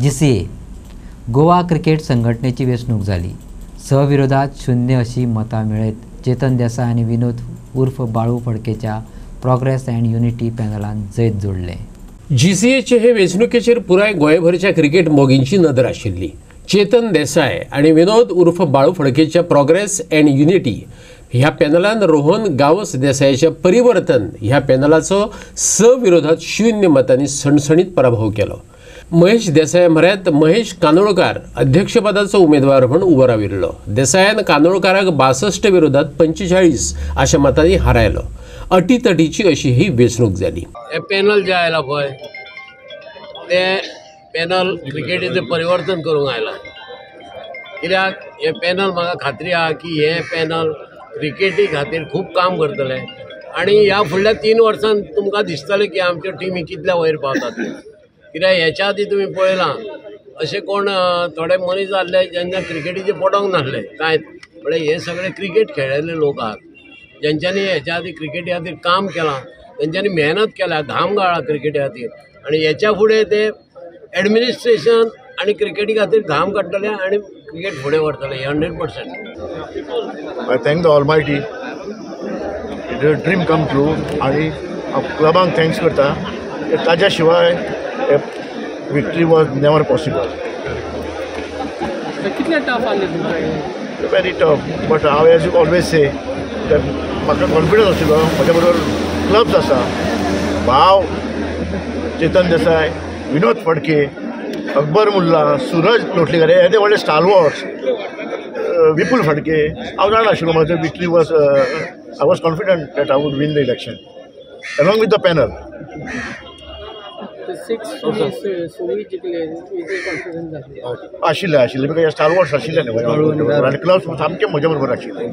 GCA Goa cricket संघटनेची वेचणूक झाली। सहविरोधात 0 अशी मतां मेळत चेतन देसाई आणि विनोद उर्फ बाळू फडकेच्या प्रोग्रेस अँड युनिटी पॅनलान जैत जोडले। GCAचे हे वेचणुकेचेर पुराय गोंयभरच्या क्रिकेट मोगींची नदर आशिल्ली। चेतन देसाई आणि विनोद उर्फ बाळू फडकेच्या प्रोग्रेस अँड युनिटी ह्या पॅनलान रोहन गावस देसाईच्या परिवर्तन ह्या पॅनलाचो सहविरोधात 0 मतांनी सणसणीत पराभव केलो। महेश देसाई म्हऱ्यांत महेश कानोळकार अध्यक्षपदाचो उमेदवार म्हणून उबो राविल्लो। देसायान कानोळकाराक 62 विरोधात 45 अशा मतांनी हारायलो। अटीतटीची अशी ही वेचणूक जाली। हे पॅनल जे आयला पळय ते पॅनल क्रिकेटीचें परिवर्तन करूंक आयला। कित्याक हे पॅनल म्हाका खात्री आहा की हे पॅनल क्रिकेटी खातीर खूब काम करतले आनी ह्या फुडल्या 3 वर्सांत तुमकां दिसतलें की आमच्यो टिमी कितल्या वयर पावतात। कित्याक हेच्या आदीं तुमी पळयलां अशें कोण थोडे मनीस आसले जेंच्या क्रिकेटीचे पडोंक नासले कांयच, पण हे सगळे क्रिकेट खेळिल्ले लोक आहात ज्यांच्यांनी हेच्या आदीं क्रिकेटी खातीर काम केलां, तेंच्यांनी मेहनत केल्या, घाम गाळ्ळा क्रिकेटी खातीर आनी हेच्या फुडें ते एडमिनिस्ट्रेशन आनी क्रिकेटी खातीर घाम काडटले आनी क्रिकेट फुडें व्हरतले 100%। I thank the Almighty. It is a dream come true आणि क्लबांक थँक्स करता। ताज्या शिवाय विक्ट्री वॉज नेवर पॉसिबल। कितले टफ आसले तुमकां? व्हेरी टफ, बट हांव एज यू ऑलवेज से म्हाका कॉन्फिडन्स आशिल्लो म्हज्या बरोबर क्लब्स आसा, भाव चेतन देसाई, विनोद फडके, अकबर मुल्ला, सूरज लोटलीकर, हे व्हडले स्टारवॉर्ड्स, विपुल फडके। हांव जाणा आशिल्लो म्हजो victory was I was confident that I would win the election along with the panel. 6 जिंकले कॉन्फिडन्स आशिल्ले बिकॉज स्टारवॉर्ड्स आशिल्ले न्ही आनी क्लब्स सामके म्हज्या बरोबर आशिल्ले।